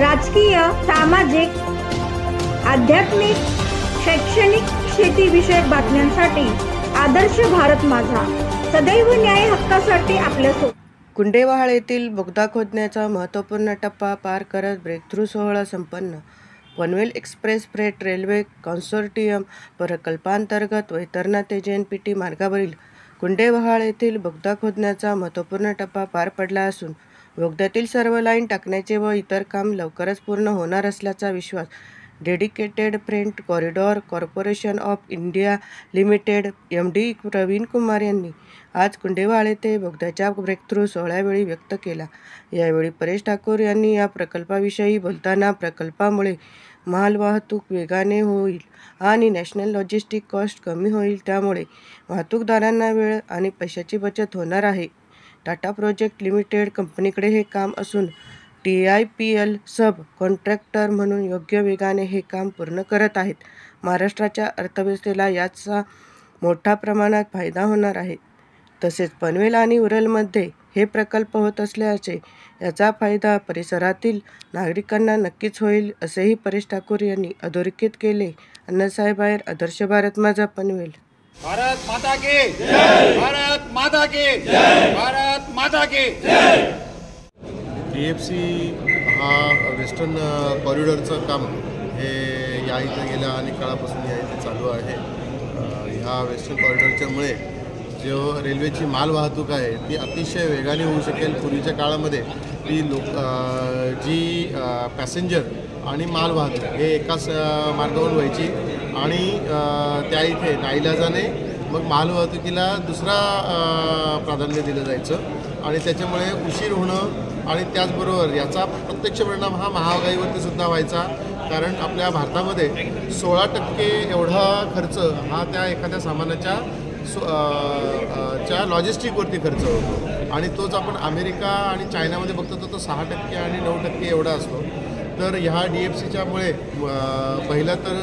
राजकीय, सामाजिक, आध्यात्मिक, शैक्षणिक, शेतीविषयक बातम्यांसाठी आदर्श भारत माझा सदैव न्याय हक्कासाठी आपल्यासोबत. कुंडेवाहाळ येथील बोगदा खोदण्याचा महत्त्वपूर्ण टप्पा पार करत ब्रेकथ्रू सोहळा संपन्न. Panvel express freight railway consortium प्रकल्पांतर्गत वैतरणा ते JNPT मार्गावरील कुंडेवाहाळ येथील बोगदा खोदण्याचा महत्त्वपूर्ण टप्पा पार पडला असून बोगद्यातील सर्व लाईन टाकण्याचे व इतर काम लवकरच पूर्ण होणार असल्याचा विश्वास dedicated freight corridor corporation of India limited MD Praveen Kumar यांनी आज कुंडेवाहाळ येथे बोगद्याच्या ब्रेकथ्रू सोहळ्यावेळी व्यक्त केला. यावेळी परेश ठाकूर यांनी या प्रकल्पाविषयी बोलताना प्रकल्पामुळे मालवाहतूक वेगाने होईल आणि नॅशनल लॉजिस्टिक कॉस्ट कमी होईल, त्यामुळे वाहतूकदारांना वेळ आणि पैशाची बचत होणार आहे. टाटा प्रोजेक्ट लिमिटेड कंपनीकडे हे काम असून TIPL सब कॉन्ट्रॅक्टर म्हणून योग्य वेगाने हे काम पूर्ण करत आहेत. महाराष्ट्राच्या अर्थव्यवस्थेला याचा मोठ्या प्रमाणात फायदा होणार आहे. तसेच पनवेल आणि उरलमध्ये हे प्रकल्प होत असल्याचे याचा फायदा परिसरातील नागरिकांना नक्कीच होईल, असेही परेश ठाकूर यांनी अधोरेखित केले. अण्णासाहेब आहेर, आदर्श भारत माझा, पनवेल. भारत माता की जय, भारत माता की जय, भारत माता की जय. DFC हा वेस्टर्न कॉरिडॉरचं काम हे या इथं गेल्या अनेक काळापासून या इथे चालू आहे. ह्या वेस्टर्न कॉरिडॉरच्यामुळे जो रेल्वेची मालवाहतूक आहे ती अतिशय वेगाने होऊ शकेल. पूर्वीच्या काळामध्ये ती जी पॅसेंजर आणि मालवाहतूक हे एकाच मार्गावरून व्हायची आणि त्या इथे नाईलाजाने मग मालवाहतुकीला दुसरा प्राधान्य दिलं जायचं आणि त्याच्यामुळे उशीर होणं आणि त्याचबरोबर याचा प्रत्यक्ष परिणाम हा महागाईवरती सुद्धा व्हायचा. कारण आपल्या भारतामध्ये 16% एवढा खर्च हा त्या एखाद्या सामानाच्या लॉजिस्टिकवरती खर्च होतो आणि तोच आपण अमेरिका आणि चायनामध्ये बघतो तो 6% आणि 9% एवढा असतो. तर ह्या DFCच्यामुळे पहिलं तर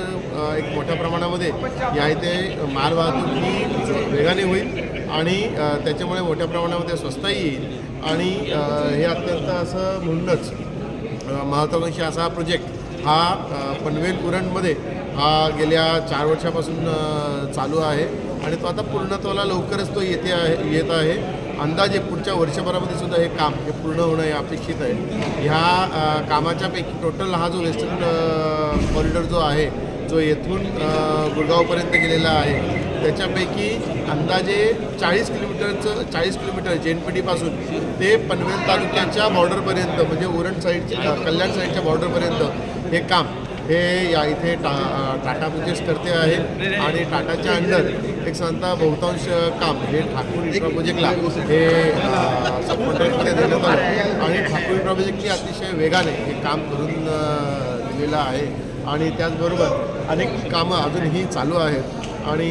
एक मोठ्या प्रमाणामध्ये या इथे मालवाहतूक ही वेगाने होईल आणि त्याच्यामुळे मोठ्या प्रमाणामध्ये स्वस्तही येईल आणि हे अत्यंत असं म्हणूनच महत्त्वाकांक्षी असा हा प्रोजेक्ट हा पनवेल उरणमध्ये हा गेल्या 4 वर्षापासून चालू आहे आणि तो आता पूर्णत्वाला लवकरच तो येत आहे. अंदाजे पुढच्या वर्षभरामध्ये सुद्धा हे काम हे पूर्ण होणं हे अपेक्षित आहे. ह्या कामाच्यापैकी टोटल हा जो वेस्टर्न कॉरिडॉर जो आहे जो येथून गुरगावपर्यंत गेलेला आहे त्याच्यापैकी अंदाजे 40 किलोमीटर JNPTपासून ते पनवेल तालुक्याच्या बॉर्डरपर्यंत म्हणजे उरण साईडच्या कल्याण साईडच्या बॉर्डरपर्यंत हे काम हे या इथे टाटा प्रोजेक्ट्स करते आहे आणि टाटाच्या अंडर एक सांगता बहुतांश काम हे ठाकूर इन्फ्रा प्रोजेक्टला हे सबकॉन्ट्रॅक्टमध्ये देण्यात आलं आणि ठाकूर इन्फ्रा प्रोजेक्टने अतिशय वेगाने हे काम करून दिलेलं आहे आणि त्याचबरोबर अनेक कामं अजूनही चालू आहेत आणि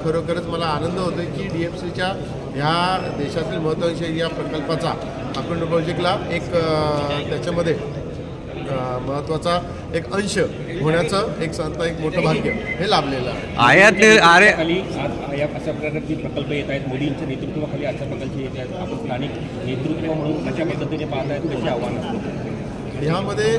खरोखरच मला आनंद होतो की DFCच्या ह्या देशातील महत्त्वाच्या या प्रकल्पाचा ठाकूर प्रोजेक्टला एक त्याच्यामध्ये महत्त्वाचा एक अंश होण्याचं एक सांगता एक मोठं भाग्य हे लाभलेलं आहे. अशा प्रकारचे प्रकल्प येत आहेत, मोदींच्या नेतृत्वाखाली अशा प्रकारचे येत आहेत. आपण स्थानिक नेतृत्व म्हणून कशा पद्धतीने पाहत आहेत, कशी आव्हानं असतात ह्यामध्ये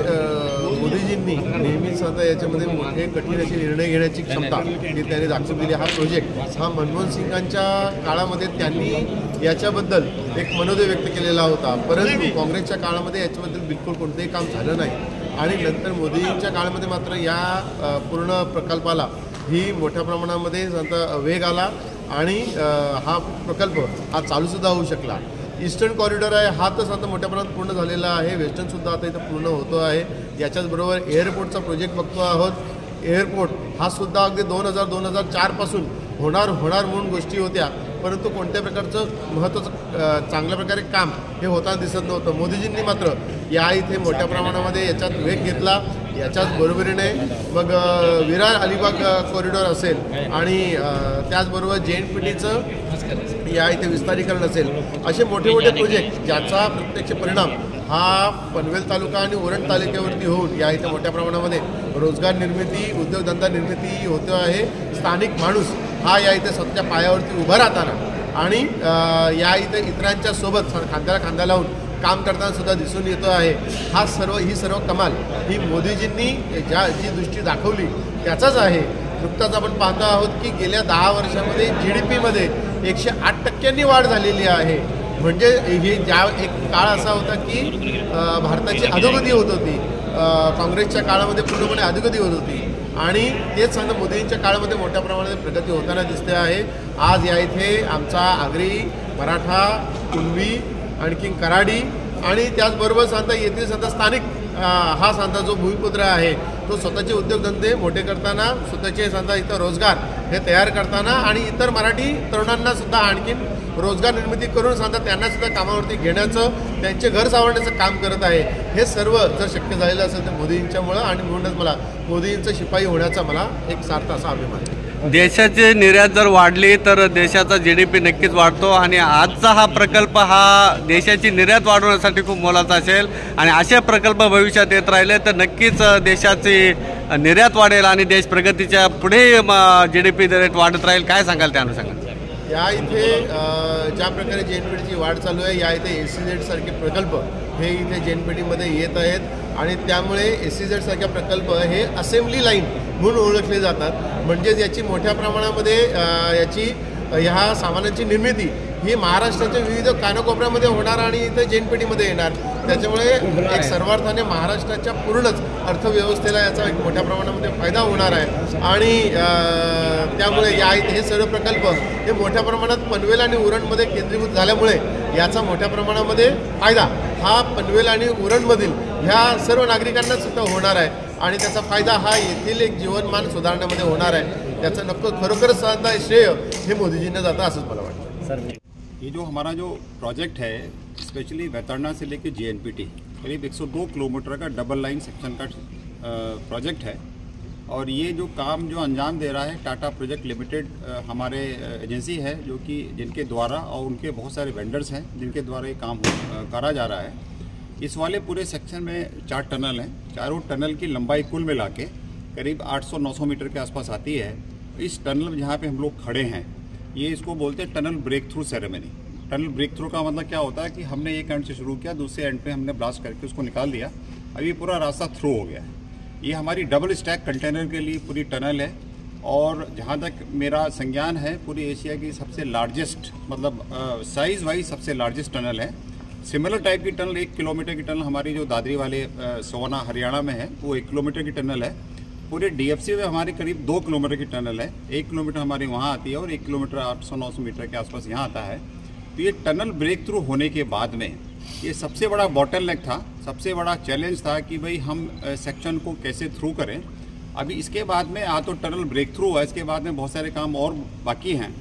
मोदीजींनी नेहमीच आता याच्यामध्ये मोठे कठीण असे निर्णय घेण्याची क्षमता ही त्यांनी दाखवून दिली. हा प्रोजेक्ट हा मनमोहन सिंगांच्या काळामध्ये त्यांनी याच्याबद्दल एक मनोदय व्यक्त केलेला होता, परंतु काँग्रेसच्या काळामध्ये याच्याबद्दल बिलकुल कोणतेही काम झालं नाही आणि नंतर मोदींच्या काळामध्ये मात्र या पूर्ण प्रकल्पाला ही मोठ्या प्रमाणामध्ये वेग आला आणि हा प्रकल्प हा चालूसुद्धा होऊ शकला. ईस्टर्न कॉरिडॉर आहे हा तर आता मोठ्या प्रमाणात पूर्ण झालेला आहे. वेस्टर्नसुद्धा आता इथं पूर्ण होतो आहे. याच्याचबरोबर एअरपोर्टचा प्रोजेक्ट बघतो आहोत. एअरपोर्ट हा सुद्धा अगदी 2004पासून होणार म्हणून गोष्टी होत्या, परंतु कोणत्या प्रकारचं महत्त्वाचं चांगल्या प्रकारे काम हे होताना दिसत नव्हतं. मोदीजींनी मात्र या इथे मोठ्या प्रमाणामध्ये याच्यात वेग घेतला. याच्याच बरोबरीने मग विरार अलिबाग कॉरिडॉर असेल आणि त्याचबरोबर JNPTचं या इथे विस्तारीकरण असेल, असे मोठे प्रोजेक्ट ज्याचा प्रत्यक्ष परिणाम हा पनवेल तालुका आणि उरण तालुक्यावरती होऊन या इथे मोठ्या प्रमाणामध्ये रोजगार निर्मिती, उद्योगधंदा निर्मिती होतो आहे. स्थानिक माणूस हा या इथे स्वतःच्या पायावरती उभा राहताना आणि या इथे इतरांच्या सोबत खांद्याला खांदा लावून काम करताना सुद्धा दिसून येतो आहे. ही सर्व कमाल ही मोदीजींनी जी दृष्टी दाखवली त्याचाच आहे. नुकताच आपण पाहतो आहोत की गेल्या 10 वर्षामध्ये GDPमध्ये 108% वाढ झालेली आहे. म्हणजे हे एक काळ असा होता की भारताची अधोगती होत होती, काँग्रेसच्या काळामध्ये पूर्णपणे अधोगती होत होती आणि तेच सांगता मोदींच्या काळामध्ये मोठ्या प्रमाणात प्रगती होताना दिसते आहे. आज या इथे आमचा आगरी, मराठा, कुणबी, आणखीन कराडी आणि त्याचबरोबर सांगता येथील सांगता स्थानिक हा सांगता जो भूमिपुत्र आहे तो स्वतःचे उद्योगधंदे मोठे करताना, स्वतःचे सांगता इथं रोजगार हे तयार करताना आणि इतर मराठी तरुणांना सुद्धा आणखीन रोजगार निर्मिती करून सांगता त्यांना सुद्धा कामावरती घेण्याचं, त्यांचे घर सावरण्याचं काम करत आहे. हे सर्व जर शक्य झालेलं असेल तर मोदींच्यामुळं आणि म्हणूनच मला मोदींचं शिपाई होण्याचा मला एक सार्थ असा अभिमान आहे. देशाची निर्यात जर वाढली तर देशाचा GDP नक्कीच वाढतो आणि आजचा हा प्रकल्प हा देशाची निर्यात वाढवण्यासाठी खूप मोलाचा असेल आणि असे प्रकल्प भविष्यात येत राहिले तर नक्कीच देशाची निर्यात वाढेल आणि देश प्रगतीच्या पुढे GDP रेट वाढत राहील. काय सांगाल त्या अनुषंगाने? या इथे ज्या प्रकारे JNPTची वाढ चालू आहे, या इथे SEZ सारखे प्रकल्प हे इथे JNPTमध्ये येत आहेत आणि त्यामुळे SEZ सारखे प्रकल्प हे असेंब्ली लाईन म्हणून ओळखले जातात. म्हणजेच याची मोठ्या प्रमाणामध्ये ह्या सामानांची निर्मिती ही महाराष्ट्राच्या विविध कानाकोपऱ्यामध्ये होणार आणि इथे JNPTमध्ये येणार. त्याच्यामुळे एक सर्वार्थाने महाराष्ट्राच्या पूर्णच अर्थव्यवस्थेला याचा एक मोठ्या प्रमाणामध्ये फायदा होणार आहे आणि त्यामुळे हे सर्व प्रकल्प हे मोठ्या प्रमाणात पनवेल आणि उरणमध्ये केंद्रीभूत झाल्यामुळे याचा मोठ्या प्रमाणामध्ये फायदा हा पनवेल आणि उरणमधील ह्या सर्व नागरिकांना सुद्धा होणार आहे आणि त्याचा फायदा हा येथील एक जीवनमान सुधारण्यामध्ये होणार आहे. त्याचं खरोखरच साधा श्रेय हे मोदीजींना जातं असंच मला वाटतं. सर, ये जो हमारा जो प्रोजेक्ट है स्पेशली वैतरणा से लेके JNPT करीब 102 किलोमीटर का डबल लाइन सेक्शन का प्रोजेक्ट है और ये जो काम जो अंजाम दे रहा है टाटा प्रोजेक्ट लिमिटेड हमारे एजेंसी है जो कि जिनके द्वारा और उनके बहुत सारे वेंडर्स हैं जिनके द्वारा ये काम करा जा रहा है. इस वाले पूरे सेक्शन में 4 टनल हैं. चारों टनल की लंबाई कुल मिला के करीब 800-900 मीटर के आसपास आती है. इस टनल में जहाँ पे हम लोग खड़े हैं ये इसको बोलते हैं tunnel breakthrough ceremony. Tunnel breakthrough का मतलब क्या होता है कि हमने एक एंड से शुरू किया, दूसरे एंड पे हमने ब्लास्ट करके उसको निकाल दिया. अब ये पूरा रास्ता थ्रू हो गया है. ये हमारी डबल स्टैक कंटेनर के लिए पूरी टनल है और जहाँ तक मेरा संज्ञान है पूरी एशिया की सबसे लार्जेस्ट मतलब साइज़ वाइज सबसे लार्जेस्ट टनल है. सिमिलर टाइप की टनल 1 किलोमीटर की टनल हमारी जो दादरी वाले सोना हरियाणा में है वो 1 किलोमीटर की टनल है. पूरे DFC में हमारी करीब 2 किलोमीटर की टनल है. 1 किलोमीटर हमारी वहाँ आती है और 1 किलोमीटर 800-900 मीटर के आसपास यहाँ आता है. तो ये टनल ब्रेक थ्रू होने के बाद में ये सबसे बड़ा बॉटलनेक था, सबसे बड़ा चैलेंज था कि भाई हम सेक्शन को कैसे थ्रू करें. अभी इसके बाद में तो टनल ब्रेक थ्रू हुआ, इसके बाद में बहुत सारे काम और बाकी हैं.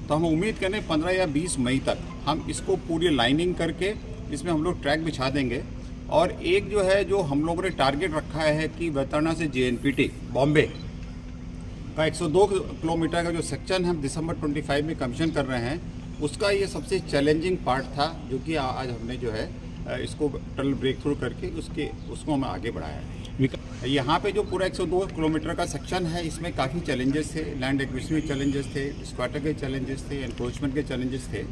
तो हम उम्मीद करें 15 या 20 मई तक हम इसको पूरी लाइनिंग करके इसमें हम लोग ट्रैक बिछा देंगे. और एक जो है जो हम लोगों ने टारगेट रखा है कि वैतरणा से JNPT बॉम्बे का 102 किलोमीटर का जो सेक्शन हम दिसंबर 25 में कमीशन कर रहे हैं उसका ये सबसे चैलेंजिंग पार्ट था जो कि आज हमने जो है इसको टनल ब्रेक थ्रू करके उसको हम आगे बढ़ाया है. यहाँ पे जो पूरा 102 किलोमीटर का सेक्शन है इसमें काफ़ी चैलेंजेस थे. लैंड एक्विजिशन के चैलेंजेस थे, स्क्वाटर के चैलेंजेस थे, एनक्रोचमेंट के चैलेंजेस थे.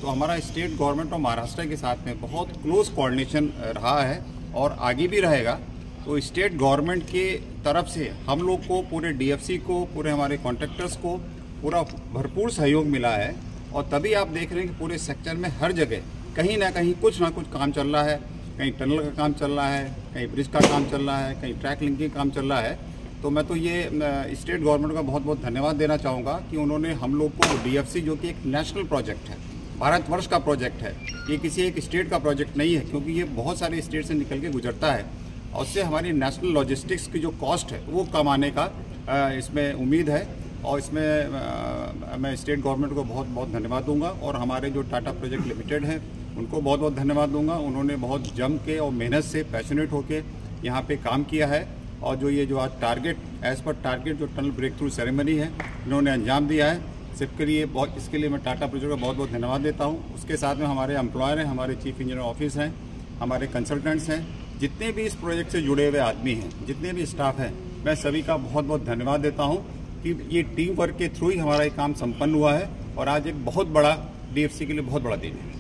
तो हमारा स्टेट गवर्नमेंट और महाराष्ट्र के साथ में बहुत क्लोज कोऑर्डिनेशन रहा है और आगे भी रहेगा. तो स्टेट गवर्नमेंट के तरफ से हम लोग को पूरे DFC को, पूरे हमारे कॉन्ट्रैक्टर्स को पूरा भरपूर सहयोग मिला है और तभी आप देख रहे हैं कि पूरे सेक्टर में हर जगह कहीं ना कुछ काम चल रहा है. कहीं टनल का काम चल रहा है, कहीं ब्रिज का काम चल रहा है, कहीं ट्रैक लिंकिंग काम चल रहा है. तो मैं तो ये स्टेट गवर्नमेंट का बहुत बहुत धन्यवाद देना चाहूँगा कि उन्होंने हम लोग को DFC जो कि एक नेशनल प्रोजेक्ट है, भारतवर्ष का प्रोजेक्ट है, ये किसी एक स्टेट का प्रोजेक्ट नहीं है क्योंकि ये बहुत सारे स्टेट से निकल के गुजरता है और उससे हमारी नेशनल लॉजिस्टिक्स की जो कॉस्ट है वो कम आने का इसमें उम्मीद है. और इसमें मैं स्टेट गवर्नमेंट को बहुत बहुत धन्यवाद दूंगा और हमारे जो टाटा प्रोजेक्ट लिमिटेड है उनको बहुत बहुत धन्यवाद दूंगा. उन्होंने बहुत जम के और मेहनत से पैशनेट होके यहाँ पे काम किया है और जो आज टारगेट एज पर टारगेट जो टनल ब्रेक थ्रू सेरेमनी है इन्होंने अंजाम दिया है. सिर्फ के लिए इसके लिए मैं टाटा प्रोजेक्ट का बहुत बहुत धन्यवाद देता हूँ. उसके साथ में हमारे एम्प्लॉयर हैं, हमारे चीफ इंजीनियर ऑफिस हैं, हमारे कंसल्टेंट्स हैं, जितने भी इस प्रोजेक्ट से जुड़े हुए आदमी हैं, जितने भी स्टाफ हैं, मैं सभी का बहुत बहुत धन्यवाद देता हूँ कि ये टीम वर्क के थ्रू ही हमारा ये काम संपन्न हुआ है और आज एक बहुत बड़ा DFC के लिए बहुत बड़ा दिन है.